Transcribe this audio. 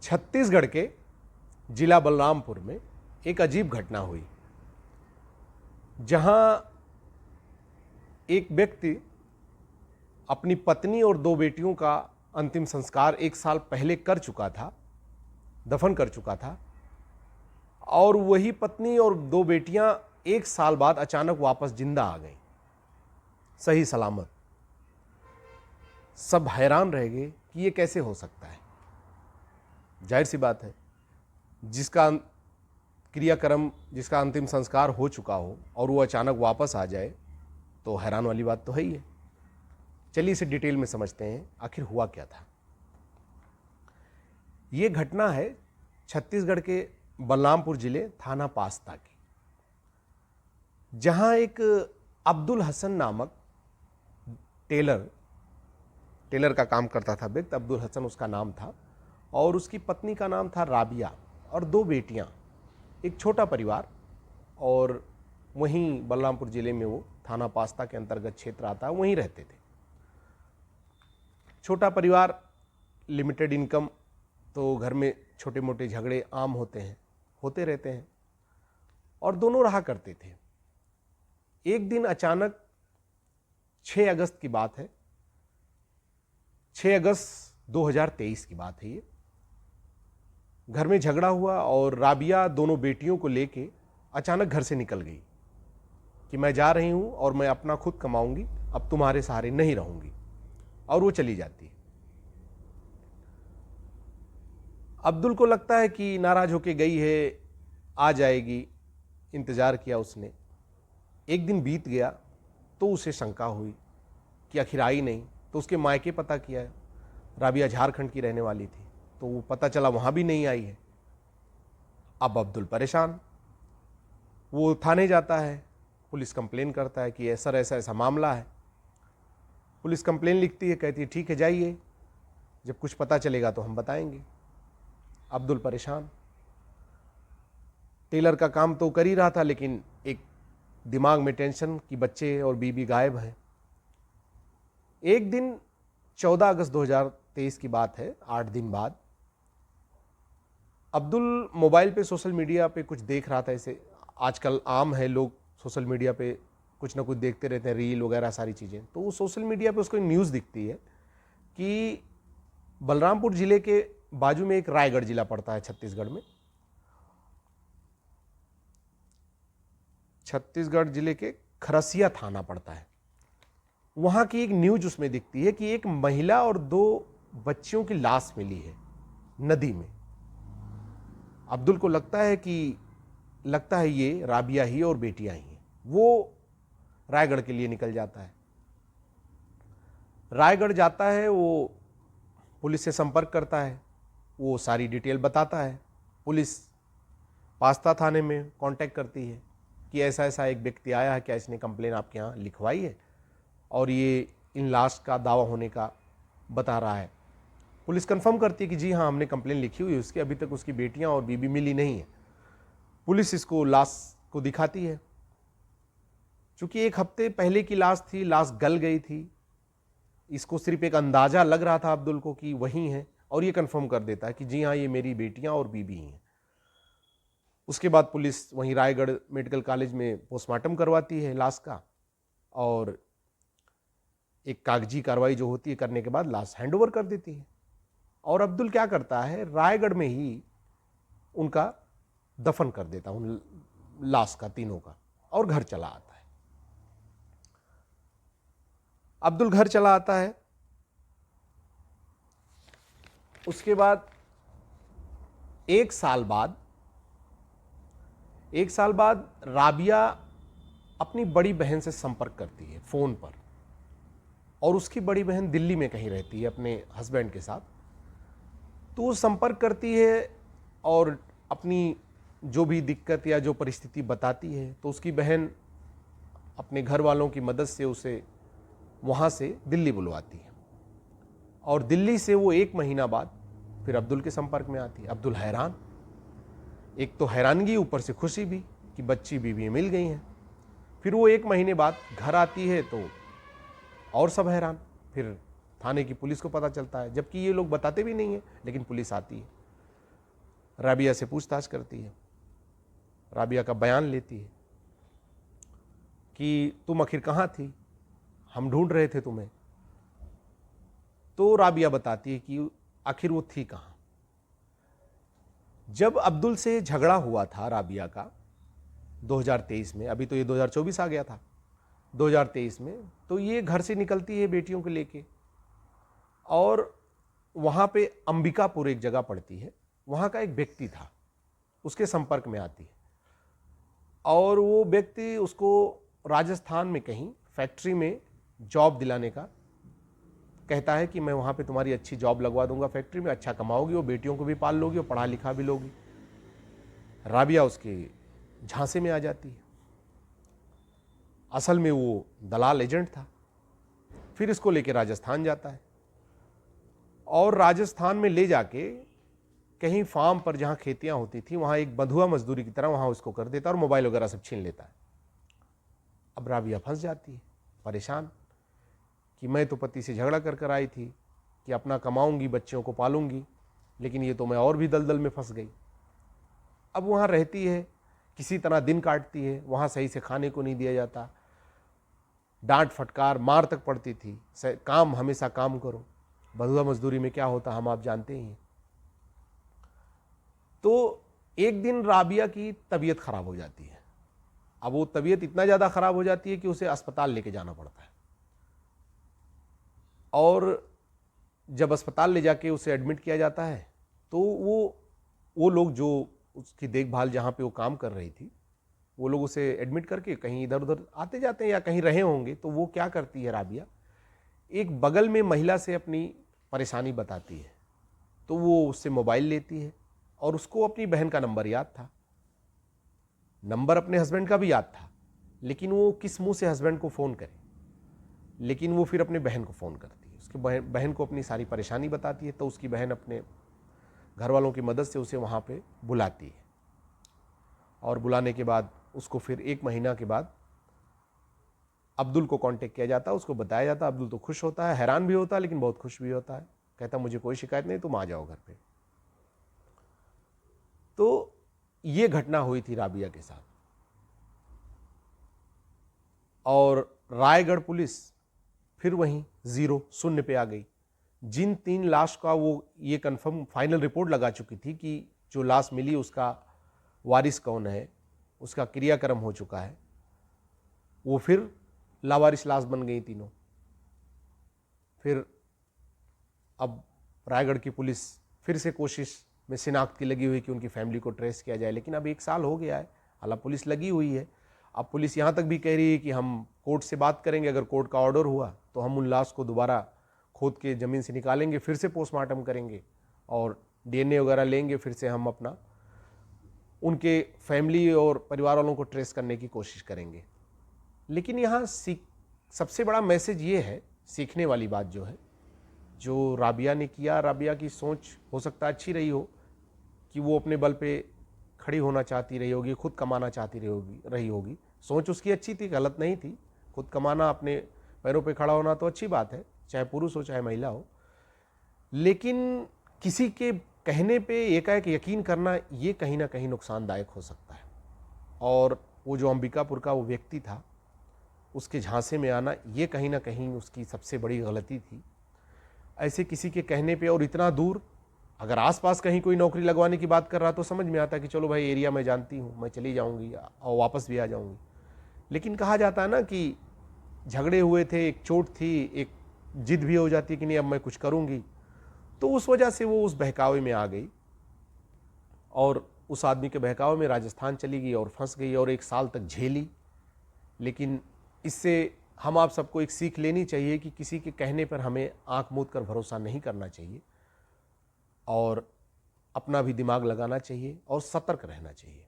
छत्तीसगढ़ के जिला बलरामपुर में एक अजीब घटना हुई, जहां एक व्यक्ति अपनी पत्नी और 2 बेटियों का अंतिम संस्कार 1 साल पहले कर चुका था, दफन कर चुका था, और वही पत्नी और 2 बेटियां 1 साल बाद अचानक वापस जिंदा आ गई, सही सलामत। सब हैरान रह गए कि ये कैसे हो सकता है। जाहिर सी बात है, जिसका क्रियाक्रम, जिसका अंतिम संस्कार हो चुका हो और वो अचानक वापस आ जाए तो हैरान वाली बात तो है ही है। चलिए इसे डिटेल में समझते हैं, आखिर हुआ क्या था। ये घटना है छत्तीसगढ़ के बलरामपुर जिले थाना पास्ता की, जहां एक अब्दुल हसन नामक टेलर का काम करता था व्यक्ति, अब्दुल हसन उसका नाम था, और उसकी पत्नी का नाम था राबिया, और 2 बेटियां, एक छोटा परिवार, और वहीं बलरामपुर जिले में वो थाना पास्ता के अंतर्गत क्षेत्र आता है, वहीं रहते थे। छोटा परिवार, लिमिटेड इनकम, तो घर में छोटे मोटे झगड़े आम होते रहते हैं, और दोनों रहा करते थे। एक दिन अचानक 6 अगस्त की बात है, 6 अगस्त 2023 की बात है ये, घर में झगड़ा हुआ और राबिया दोनों बेटियों को लेके अचानक घर से निकल गई कि मैं जा रही हूं और मैं अपना खुद कमाऊंगी, अब तुम्हारे सहारे नहीं रहूंगी, और वो चली जाती है। अब्दुल को लगता है कि नाराज होके गई है, आ जाएगी, इंतजार किया उसने। एक दिन बीत गया तो उसे शंका हुई कि आखिर आई नहीं, तो उसके मायके पता किया। राबिया झारखंड की रहने वाली थी, तो वो पता चला वहां भी नहीं आई है। अब अब्दुल परेशान, वो थाने जाता है, पुलिस कंप्लेन करता है कि ऐसा ऐसा मामला है। पुलिस कंप्लेन लिखती है, कहती है ठीक है जाइए, जब कुछ पता चलेगा तो हम बताएंगे। अब्दुल परेशान, टेलर का काम तो कर ही रहा था, लेकिन एक दिमाग में टेंशन कि बच्चे और बीबी गायब हैं। एक दिन 14 अगस्त 2023 की बात है, 8 दिन बाद, अब्दुल मोबाइल पे सोशल मीडिया पे कुछ देख रहा था। ऐसे आजकल आम है, लोग सोशल मीडिया पे कुछ ना कुछ देखते रहते हैं, रील वगैरह सारी चीज़ें। तो वो सोशल मीडिया पे उसको न्यूज़ दिखती है कि बलरामपुर जिले के बाजू में एक रायगढ़ जिला पड़ता है छत्तीसगढ़ में, छत्तीसगढ़ जिले के खरसिया थाना पड़ता है। वहां की एक न्यूज उसमें दिखती है कि एक महिला और 2 बच्चियों की लाश मिली है नदी में। अब्दुल को लगता है ये राबिया ही और बेटियां ही हैं। वो रायगढ़ के लिए निकल जाता है। रायगढ़ जाता है, वो पुलिस से संपर्क करता है, वो सारी डिटेल बताता है। पुलिस पास्ता थाने में कांटेक्ट करती है कि ऐसा ऐसा एक व्यक्ति आया है, क्या इसने कंप्लेन आपके यहाँ लिखवाई है, और ये इन लाश का दावा होने का बता रहा है। पुलिस कंफर्म करती है कि जी हाँ, हमने कंप्लेन लिखी हुई है उसकी, अभी तक उसकी बेटियां और बीबी मिली नहीं है। पुलिस इसको लाश को दिखाती है। चूंकि 1 हफ्ते पहले की लाश थी, लाश गल गई थी, इसको सिर्फ एक अंदाजा लग रहा था अब्दुल को कि वही है, और ये कंफर्म कर देता है कि जी हाँ, ये मेरी बेटियां और बीबी ही हैं। उसके बाद पुलिस वहीं रायगढ़ मेडिकल कॉलेज में पोस्टमार्टम करवाती है लाश का, और एक कागजी कार्रवाई जो होती है करने के बाद लाश हैंडओवर कर देती है। और अब्दुल क्या करता है, रायगढ़ में ही उनका दफन कर देता उन लाश का, तीनों का, और घर चला आता है। अब्दुल घर चला आता है। उसके बाद 1 साल बाद राबिया अपनी बड़ी बहन से संपर्क करती है फोन पर, और उसकी बड़ी बहन दिल्ली में कहीं रहती है अपने हस्बैंड के साथ। तो वो संपर्क करती है और अपनी जो भी दिक्कत या जो परिस्थिति बताती है, तो उसकी बहन अपने घर वालों की मदद से उसे वहाँ से दिल्ली बुलवाती है, और दिल्ली से वो 1 महीना बाद फिर अब्दुल के संपर्क में आती है। अब्दुल हैरान, एक तो हैरानगी, ऊपर से खुशी भी कि बच्ची बीवी मिल गई हैं। फिर वो 1 महीने बाद घर आती है तो और सब हैरान। फिर थाने की पुलिस को पता चलता है, जबकि ये लोग बताते भी नहीं है, लेकिन पुलिस आती है। राबिया से पूछताछ करती है, राबिया का बयान लेती है कि तुम आखिर कहाँ थी, हम ढूंढ रहे थे तुम्हें। तो राबिया बताती है कि आखिर वो थी कहाँ। जब अब्दुल से झगड़ा हुआ था राबिया का 2023 में, अभी तो ये 2024 आ गया था, 2023 में, तो ये घर से निकलती है बेटियों को लेके और वहाँ पे अंबिकापुर एक जगह पड़ती है, वहाँ का एक व्यक्ति था, उसके संपर्क में आती है और वो व्यक्ति उसको राजस्थान में कहीं फैक्ट्री में जॉब दिलाने का कहता है कि मैं वहाँ पे तुम्हारी अच्छी जॉब लगवा दूंगा, फैक्ट्री में अच्छा कमाओगी, वो बेटियों को भी पाल लोगी और पढ़ा लिखा भी लोगी। राबिया उसके झांसे में आ जाती है। असल में वो दलाल एजेंट था। फिर इसको लेके राजस्थान जाता है और राजस्थान में ले जाके कहीं फार्म पर जहाँ खेतियाँ होती थी वहाँ एक बंधुआ मजदूरी की तरह वहाँ उसको कर देता है और मोबाइल वगैरह सब छीन लेता है। अब राबिया फंस जाती है, परेशान, कि मैं तो पति से झगड़ा कर कर आई थी कि अपना कमाऊंगी, बच्चों को पालूंगी, लेकिन ये तो मैं और भी दलदल में फंस गई। अब वहाँ रहती है, किसी तरह दिन काटती है, वहाँ सही से खाने को नहीं दिया जाता, डांट फटकार मार तक पड़ती थी, काम हमेशा काम करो, बंधुआ मजदूरी में क्या होता हम आप जानते ही हैं। तो एक दिन राबिया की तबीयत खराब हो जाती है। अब वो तबीयत इतना ज़्यादा खराब हो जाती है कि उसे अस्पताल लेके जाना पड़ता है और जब अस्पताल ले जाके उसे एडमिट किया जाता है तो वो लोग जो उसकी देखभाल जहाँ पे वो काम कर रही थी, वो लोग उसे एडमिट करके कहीं इधर उधर आते जाते हैं या कहीं रहे होंगे, तो वो क्या करती है राबिया, एक बगल में महिला से अपनी परेशानी बताती है। तो वो उससे मोबाइल लेती है और उसको अपनी बहन का नंबर याद था, नंबर अपने हस्बैंड का भी याद था, लेकिन वो किस मुंह से हस्बैंड को फ़ोन करे, लेकिन वो फिर अपने बहन को फ़ोन करती है, उसके बहन को अपनी सारी परेशानी बताती है। तो उसकी बहन अपने घर वालों की मदद से उसे वहाँ पे बुलाती है और बुलाने के बाद उसको फिर 1 महीना के बाद अब्दुल को कांटेक्ट किया जाता है, उसको बताया जाता है। अब्दुल तो खुश होता है, हैरान भी होता है, लेकिन बहुत खुश भी होता है, कहता मुझे कोई शिकायत नहीं, तुम आ जाओ घर पे। तो ये घटना हुई थी राबिया के साथ और रायगढ़ पुलिस फिर वहीं 0 शून्य पे आ गई। जिन 3 लाश का वो ये कंफर्म फाइनल रिपोर्ट लगा चुकी थी कि जो लाश मिली उसका वारिस कौन है, उसका क्रियाक्रम हो चुका है, वो फिर लावारिस लाश बन गई तीनों। फिर अब रायगढ़ की पुलिस फिर से कोशिश में शिनाख्त की लगी हुई कि उनकी फैमिली को ट्रेस किया जाए, लेकिन अब 1 साल हो गया है, हालांकि पुलिस लगी हुई है। अब पुलिस यहाँ तक भी कह रही है कि हम कोर्ट से बात करेंगे, अगर कोर्ट का ऑर्डर हुआ तो हम उन लाश को दोबारा खोद के ज़मीन से निकालेंगे, फिर से पोस्टमार्टम करेंगे और DNA वगैरह लेंगे, फिर से हम अपना उनके फैमिली और परिवार वालों को ट्रेस करने की कोशिश करेंगे। लेकिन यहाँ सबसे बड़ा मैसेज ये है, सीखने वाली बात जो है, जो राबिया ने किया, राबिया की सोच हो सकता है अच्छी रही हो कि वो अपने बल पे खड़ी होना चाहती रही होगी, खुद कमाना चाहती रही होगी। सोच उसकी अच्छी थी, गलत नहीं थी। खुद कमाना, अपने पैरों पे खड़ा होना तो अच्छी बात है, चाहे पुरुष हो चाहे महिला हो। लेकिन किसी के कहने पे एकाएक यकीन करना ये कहीं ना कहीं नुकसानदायक हो सकता है। और वो जो अंबिकापुर का वो व्यक्ति था, उसके झांसे में आना ये कहीं ना कहीं उसकी सबसे बड़ी गलती थी। ऐसे किसी के कहने पे, और इतना दूर, अगर आसपास कहीं कोई नौकरी लगवाने की बात कर रहा तो समझ में आता कि चलो भाई एरिया मैं जानती हूँ, मैं चली जाऊँगी और वापस भी आ जाऊँगी। लेकिन कहा जाता है ना कि झगड़े हुए थे, एक चोट थी, एक जिद भी हो जाती कि नहीं अब मैं कुछ करूँगी, तो उस वजह से वो उस बहकावे में आ गई और उस आदमी के बहकावे में राजस्थान चली गई और फंस गई और 1 साल तक झेली। लेकिन इससे हम आप सबको एक सीख लेनी चाहिए कि किसी के कहने पर हमें आंख मूंद कर भरोसा नहीं करना चाहिए और अपना भी दिमाग लगाना चाहिए और सतर्क रहना चाहिए।